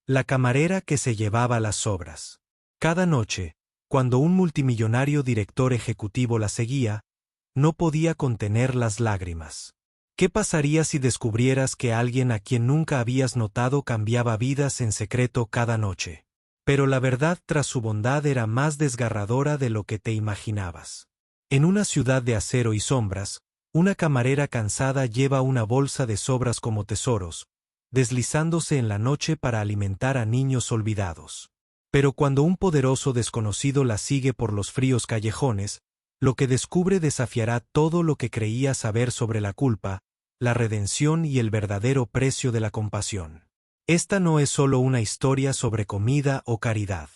La camarera que se llevaba las sobras. Cada noche, cuando un multimillonario director ejecutivo la seguía, no podía contener las lágrimas. ¿Qué pasaría si descubrieras que alguien a quien nunca habías notado cambiaba vidas en secreto cada noche? Pero la verdad tras su bondad era más desgarradora de lo que te imaginabas. En una ciudad de acero y sombras, una camarera cansada lleva una bolsa de sobras como tesoros, deslizándose en la noche para alimentar a niños olvidados. Pero cuando un poderoso desconocido la sigue por los fríos callejones, lo que descubre desafiará todo lo que creía saber sobre la culpa, la redención y el verdadero precio de la compasión. Esta no es solo una historia sobre comida o caridad.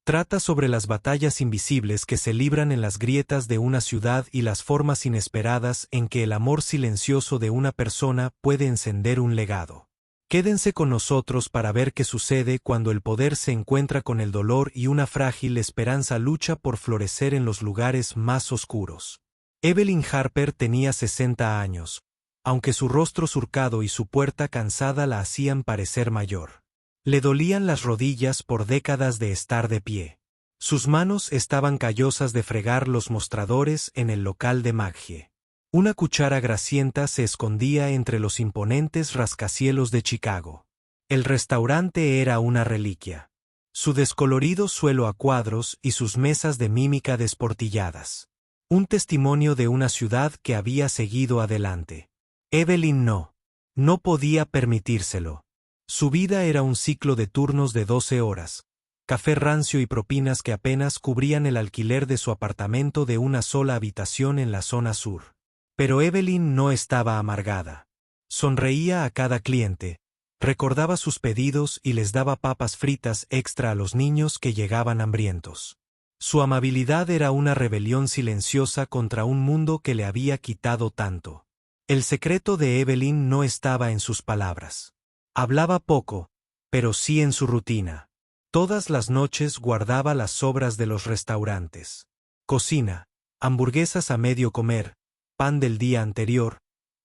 Trata sobre las batallas invisibles que se libran en las grietas de una ciudad y las formas inesperadas en que el amor silencioso de una persona puede encender un legado. Quédense con nosotros para ver qué sucede cuando el poder se encuentra con el dolor y una frágil esperanza lucha por florecer en los lugares más oscuros. Evelyn Harper tenía 60 años, aunque su rostro surcado y su puerta cansada la hacían parecer mayor. Le dolían las rodillas por décadas de estar de pie. Sus manos estaban callosas de fregar los mostradores en el local de Maggie. Una cuchara grasienta se escondía entre los imponentes rascacielos de Chicago. El restaurante era una reliquia. Su descolorido suelo a cuadros y sus mesas de mímica desportilladas. Un testimonio de una ciudad que había seguido adelante. Evelyn no podía permitírselo. Su vida era un ciclo de turnos de 12 horas, café rancio y propinas que apenas cubrían el alquiler de su apartamento de una sola habitación en la zona sur. Pero Evelyn no estaba amargada. Sonreía a cada cliente, recordaba sus pedidos y les daba papas fritas extra a los niños que llegaban hambrientos. Su amabilidad era una rebelión silenciosa contra un mundo que le había quitado tanto. El secreto de Evelyn no estaba en sus palabras. Hablaba poco, pero sí en su rutina. Todas las noches guardaba las sobras de los restaurantes. Cocina, hamburguesas a medio comer, pan del día anterior,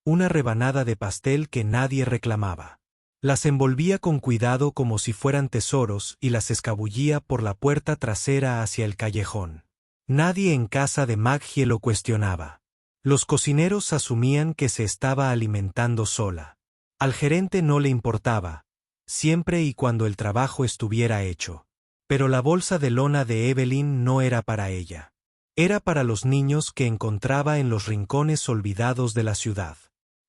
una rebanada de pastel que nadie reclamaba. Las envolvía con cuidado como si fueran tesoros y las escabullía por la puerta trasera hacia el callejón. Nadie en casa de Maggie lo cuestionaba. Los cocineros asumían que se estaba alimentando sola. Al gerente no le importaba, siempre y cuando el trabajo estuviera hecho. Pero la bolsa de lona de Evelyn no era para ella. Era para los niños que encontraba en los rincones olvidados de la ciudad.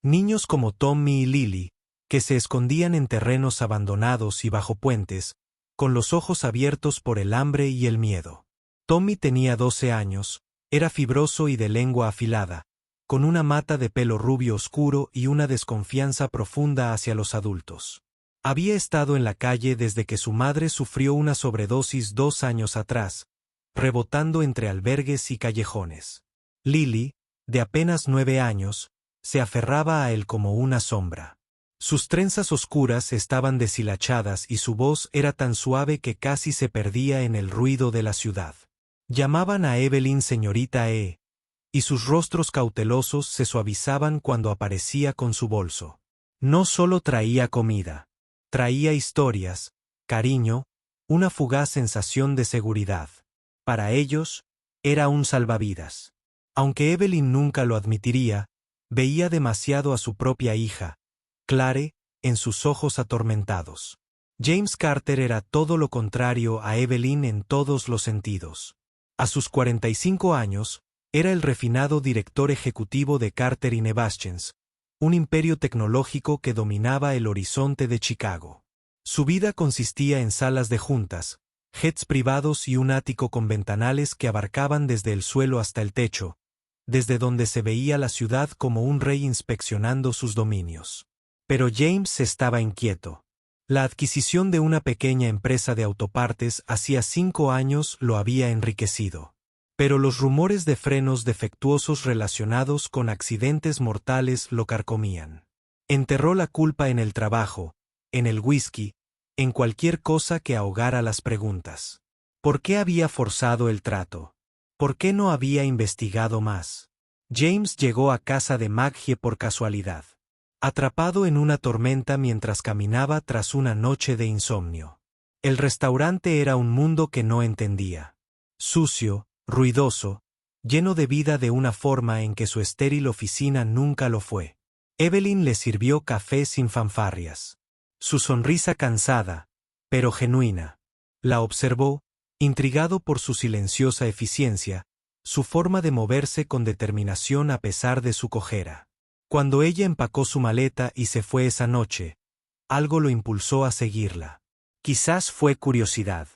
Niños como Tommy y Lily, que se escondían en terrenos abandonados y bajo puentes, con los ojos abiertos por el hambre y el miedo. Tommy tenía 12 años, era fibroso y de lengua afilada, con una mata de pelo rubio oscuro y una desconfianza profunda hacia los adultos. Había estado en la calle desde que su madre sufrió una sobredosis 2 años atrás, rebotando entre albergues y callejones. Lily, de apenas 9 años, se aferraba a él como una sombra. Sus trenzas oscuras estaban deshilachadas y su voz era tan suave que casi se perdía en el ruido de la ciudad. Llamaban a Evelyn señorita E, y sus rostros cautelosos se suavizaban cuando aparecía con su bolso. No solo traía comida, traía historias, cariño, una fugaz sensación de seguridad. Para ellos, era un salvavidas. Aunque Evelyn nunca lo admitiría, veía demasiado a su propia hija, Clare, en sus ojos atormentados. James Carter era todo lo contrario a Evelyn en todos los sentidos. A sus 45 años, era el refinado director ejecutivo de Carter y Nevaschens, un imperio tecnológico que dominaba el horizonte de Chicago. Su vida consistía en salas de juntas, jets privados y un ático con ventanales que abarcaban desde el suelo hasta el techo, desde donde se veía la ciudad como un rey inspeccionando sus dominios. Pero James estaba inquieto. La adquisición de una pequeña empresa de autopartes hacía 5 años lo había enriquecido. Pero los rumores de frenos defectuosos relacionados con accidentes mortales lo carcomían. Enterró la culpa en el trabajo, en el whisky, en cualquier cosa que ahogara las preguntas. ¿Por qué había forzado el trato? ¿Por qué no había investigado más? James llegó a casa de Maggie por casualidad, atrapado en una tormenta mientras caminaba tras una noche de insomnio. El restaurante era un mundo que no entendía. Sucio, ruidoso, lleno de vida de una forma en que su estéril oficina nunca lo fue. Evelyn le sirvió café sin fanfarrias. Su sonrisa cansada, pero genuina. La observó, intrigado por su silenciosa eficiencia, su forma de moverse con determinación a pesar de su cojera. Cuando ella empacó su maleta y se fue esa noche, algo lo impulsó a seguirla. Quizás fue curiosidad.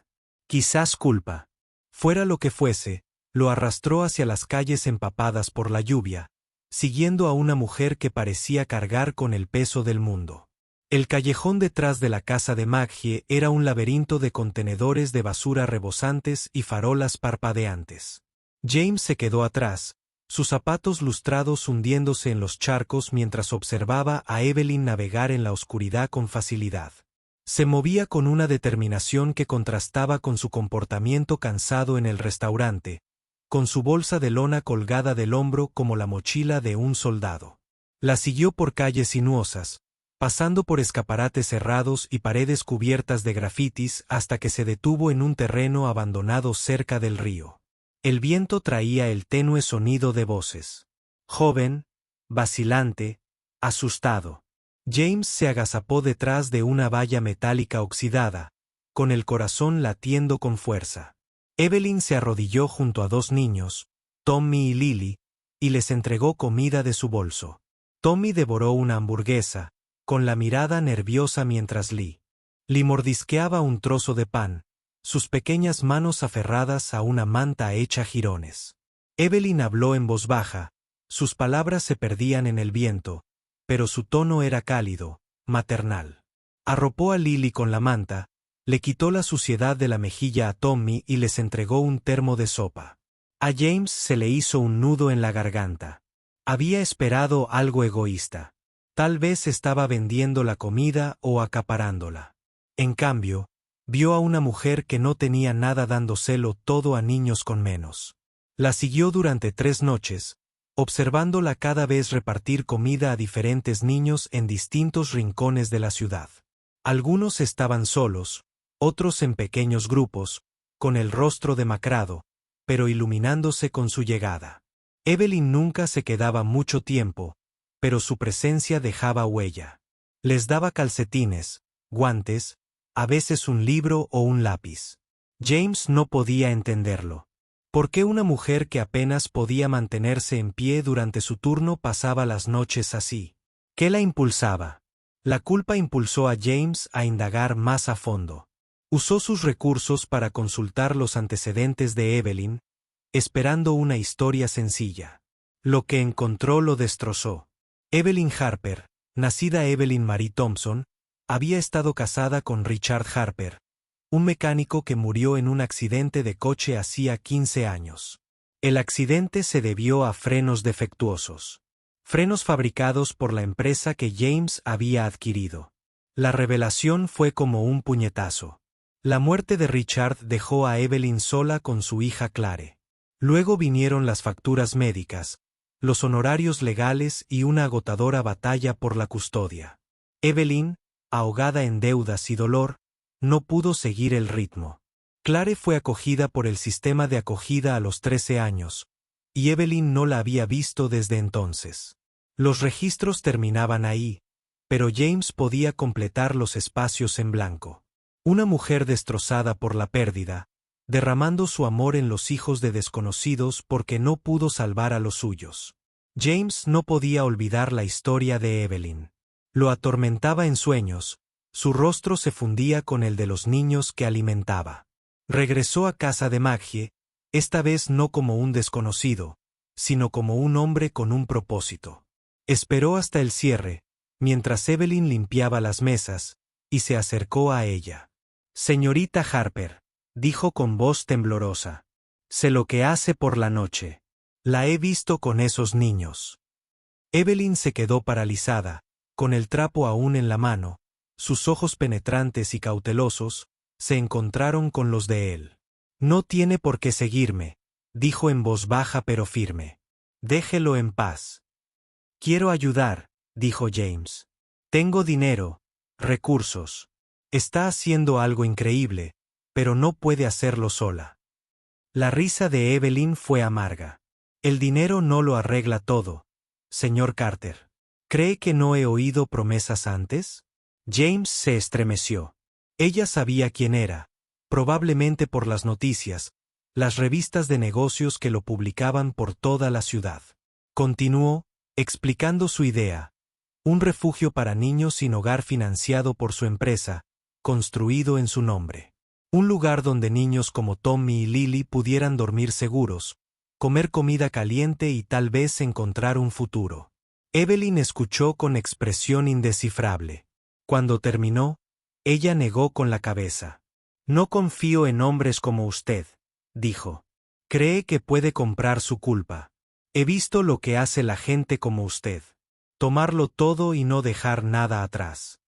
Quizás culpa. Fuera lo que fuese, lo arrastró hacia las calles empapadas por la lluvia, siguiendo a una mujer que parecía cargar con el peso del mundo. El callejón detrás de la casa de Maggie era un laberinto de contenedores de basura rebosantes y farolas parpadeantes. James se quedó atrás, sus zapatos lustrados hundiéndose en los charcos mientras observaba a Evelyn navegar en la oscuridad con facilidad. Se movía con una determinación que contrastaba con su comportamiento cansado en el restaurante, con su bolsa de lona colgada del hombro como la mochila de un soldado. La siguió por calles sinuosas, pasando por escaparates cerrados y paredes cubiertas de grafitis hasta que se detuvo en un terreno abandonado cerca del río. El viento traía el tenue sonido de voces. Joven, vacilante, asustado. James se agazapó detrás de una valla metálica oxidada, con el corazón latiendo con fuerza. Evelyn se arrodilló junto a dos niños, Tommy y Lily, y les entregó comida de su bolso. Tommy devoró una hamburguesa, con la mirada nerviosa mientras Lee mordisqueaba un trozo de pan, sus pequeñas manos aferradas a una manta hecha jirones. Evelyn habló en voz baja, sus palabras se perdían en el viento, pero su tono era cálido, maternal. Arropó a Lily con la manta, le quitó la suciedad de la mejilla a Tommy y les entregó un termo de sopa. A James se le hizo un nudo en la garganta. Había esperado algo egoísta. Tal vez estaba vendiendo la comida o acaparándola. En cambio, vio a una mujer que no tenía nada dándoselo todo a niños con menos. La siguió durante 3 noches, observándola cada vez repartir comida a diferentes niños en distintos rincones de la ciudad. Algunos estaban solos, otros en pequeños grupos, con el rostro demacrado, pero iluminándose con su llegada. Evelyn nunca se quedaba mucho tiempo, pero su presencia dejaba huella. Les daba calcetines, guantes, a veces un libro o un lápiz. James no podía entenderlo. ¿Por qué una mujer que apenas podía mantenerse en pie durante su turno pasaba las noches así? ¿Qué la impulsaba? La culpa impulsó a James a indagar más a fondo. Usó sus recursos para consultar los antecedentes de Evelyn, esperando una historia sencilla. Lo que encontró lo destrozó. Evelyn Harper, nacida Evelyn Marie Thompson, había estado casada con Richard Harper, un mecánico que murió en un accidente de coche hacía 15 años. El accidente se debió a frenos defectuosos. Frenos fabricados por la empresa que James había adquirido. La revelación fue como un puñetazo. La muerte de Richard dejó a Evelyn sola con su hija Clare. Luego vinieron las facturas médicas, los honorarios legales y una agotadora batalla por la custodia. Evelyn, ahogada en deudas y dolor, no pudo seguir el ritmo. Clare fue acogida por el sistema de acogida a los 13 años, y Evelyn no la había visto desde entonces. Los registros terminaban ahí, pero James podía completar los espacios en blanco. Una mujer destrozada por la pérdida, derramando su amor en los hijos de desconocidos porque no pudo salvar a los suyos. James no podía olvidar la historia de Evelyn. Lo atormentaba en sueños, su rostro se fundía con el de los niños que alimentaba. Regresó a casa de Maggie, esta vez no como un desconocido, sino como un hombre con un propósito. Esperó hasta el cierre, mientras Evelyn limpiaba las mesas, y se acercó a ella. «Señorita Harper», dijo con voz temblorosa, «sé lo que hace por la noche. La he visto con esos niños». Evelyn se quedó paralizada, con el trapo aún en la mano, sus ojos penetrantes y cautelosos se encontraron con los de él. «No tiene por qué seguirme», dijo en voz baja pero firme. «Déjelo en paz». «Quiero ayudar», dijo James. «Tengo dinero, recursos». Está haciendo algo increíble, pero no puede hacerlo sola. La risa de Evelyn fue amarga. El dinero no lo arregla todo, señor Carter. ¿Cree que no he oído promesas antes? James se estremeció. Ella sabía quién era, probablemente por las noticias, las revistas de negocios que lo publicaban por toda la ciudad. Continuó, explicando su idea. Un refugio para niños sin hogar financiado por su empresa, construido en su nombre. Un lugar donde niños como Tommy y Lily pudieran dormir seguros, comer comida caliente y tal vez encontrar un futuro. Evelyn escuchó con expresión indescifrable. Cuando terminó, ella negó con la cabeza. No confío en hombres como usted, dijo. Cree que puede comprar su culpa. He visto lo que hace la gente como usted. Tomarlo todo y no dejar nada atrás.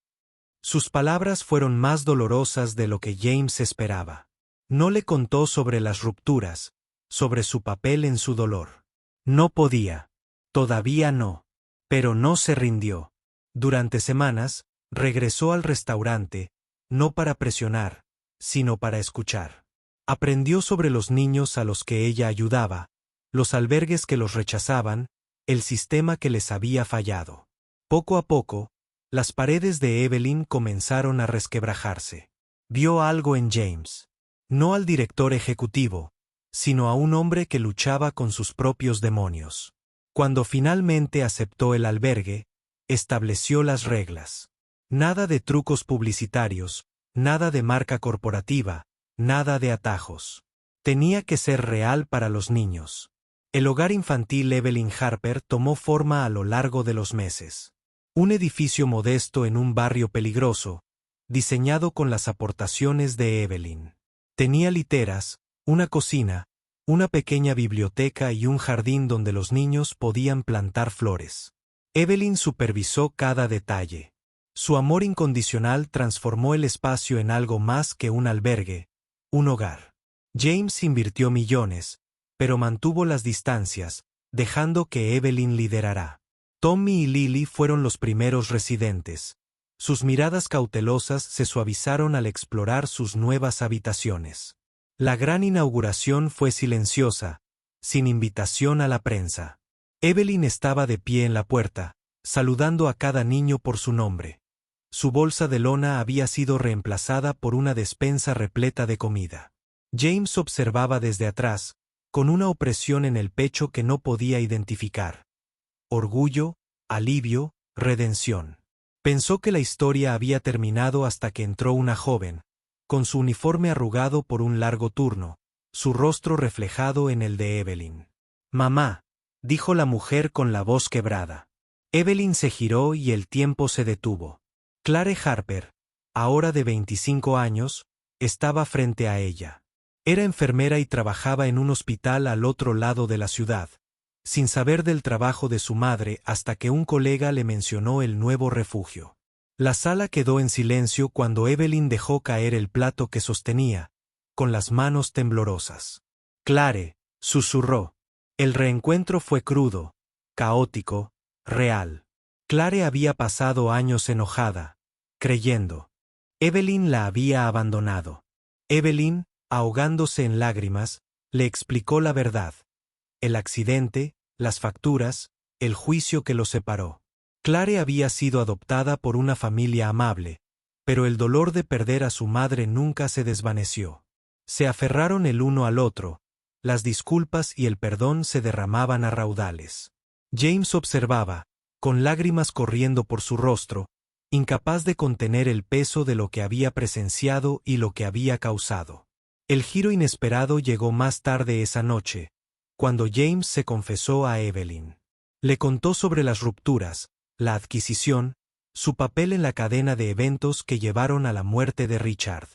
Sus palabras fueron más dolorosas de lo que James esperaba. No le contó sobre las rupturas, sobre su papel en su dolor. No podía. Todavía no. Pero no se rindió. Durante semanas, regresó al restaurante, no para presionar, sino para escuchar. Aprendió sobre los niños a los que ella ayudaba, los albergues que los rechazaban, el sistema que les había fallado. Poco a poco, las paredes de Evelyn comenzaron a resquebrajarse. Vio algo en James. No al director ejecutivo, sino a un hombre que luchaba con sus propios demonios. Cuando finalmente aceptó el albergue, estableció las reglas. Nada de trucos publicitarios, nada de marca corporativa, nada de atajos. Tenía que ser real para los niños. El hogar infantil Evelyn Harper tomó forma a lo largo de los meses. Un edificio modesto en un barrio peligroso, diseñado con las aportaciones de Evelyn. Tenía literas, una cocina, una pequeña biblioteca y un jardín donde los niños podían plantar flores. Evelyn supervisó cada detalle. Su amor incondicional transformó el espacio en algo más que un albergue, un hogar. James invirtió millones, pero mantuvo las distancias, dejando que Evelyn liderara. Tommy y Lily fueron los primeros residentes. Sus miradas cautelosas se suavizaron al explorar sus nuevas habitaciones. La gran inauguración fue silenciosa, sin invitación a la prensa. Evelyn estaba de pie en la puerta, saludando a cada niño por su nombre. Su bolsa de lona había sido reemplazada por una despensa repleta de comida. James observaba desde atrás, con una opresión en el pecho que no podía identificar. Orgullo, alivio, redención. Pensó que la historia había terminado hasta que entró una joven, con su uniforme arrugado por un largo turno, su rostro reflejado en el de Evelyn. «Mamá», dijo la mujer con la voz quebrada. Evelyn se giró y el tiempo se detuvo. Clare Harper, ahora de 25 años, estaba frente a ella. Era enfermera y trabajaba en un hospital al otro lado de la ciudad, sin saber del trabajo de su madre hasta que un colega le mencionó el nuevo refugio. La sala quedó en silencio cuando Evelyn dejó caer el plato que sostenía, con las manos temblorosas. «Clare», susurró. El reencuentro fue crudo, caótico, real. Clare había pasado años enojada, creyendo. Evelyn la había abandonado. Evelyn, ahogándose en lágrimas, le explicó la verdad. El accidente, las facturas, el juicio que los separó. Clare había sido adoptada por una familia amable, pero el dolor de perder a su madre nunca se desvaneció. Se aferraron el uno al otro, las disculpas y el perdón se derramaban a raudales. James observaba, con lágrimas corriendo por su rostro, incapaz de contener el peso de lo que había presenciado y lo que había causado. El giro inesperado llegó más tarde esa noche, cuando James se confesó a Evelyn. Le contó sobre las rupturas, la adquisición, su papel en la cadena de eventos que llevaron a la muerte de Richard.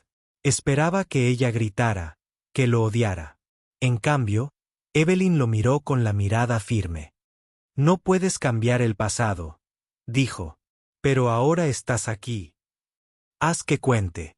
Esperaba que ella gritara, que lo odiara. En cambio, Evelyn lo miró con la mirada firme. «No puedes cambiar el pasado», dijo. «Pero ahora estás aquí. Haz que cuente».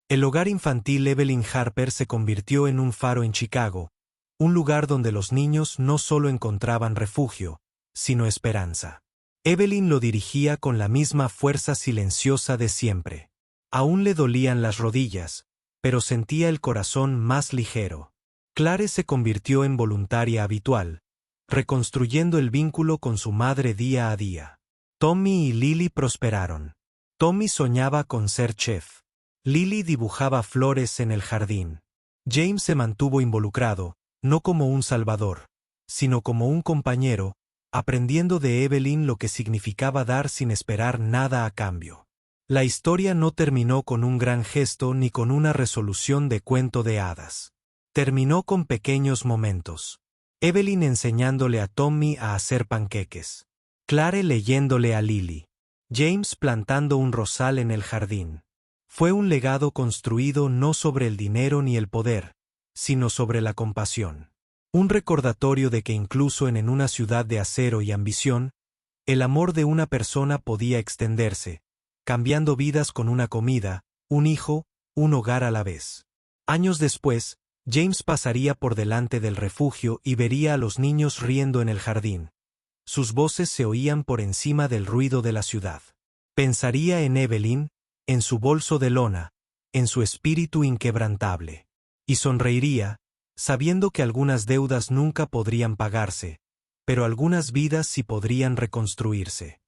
El hogar infantil Evelyn Harper se convirtió en un faro en Chicago, un lugar donde los niños no solo encontraban refugio, sino esperanza. Evelyn lo dirigía con la misma fuerza silenciosa de siempre. Aún le dolían las rodillas, pero sentía el corazón más ligero. Clare se convirtió en voluntaria habitual, reconstruyendo el vínculo con su madre día a día. Tommy y Lily prosperaron. Tommy soñaba con ser chef. Lily dibujaba flores en el jardín. James se mantuvo involucrado, no como un salvador, sino como un compañero, aprendiendo de Evelyn lo que significaba dar sin esperar nada a cambio. La historia no terminó con un gran gesto ni con una resolución de cuento de hadas. Terminó con pequeños momentos. Evelyn enseñándole a Tommy a hacer panqueques. Clare leyéndole a Lily. James plantando un rosal en el jardín. Fue un legado construido no sobre el dinero ni el poder, sino sobre la compasión. Un recordatorio de que incluso en una ciudad de acero y ambición, el amor de una persona podía extenderse, cambiando vidas con una comida, un hijo, un hogar a la vez. Años después, James pasaría por delante del refugio y vería a los niños riendo en el jardín. Sus voces se oían por encima del ruido de la ciudad. Pensaría en Evelyn, en su bolso de lona, en su espíritu inquebrantable. Y sonreiría, sabiendo que algunas deudas nunca podrían pagarse, pero algunas vidas sí podrían reconstruirse.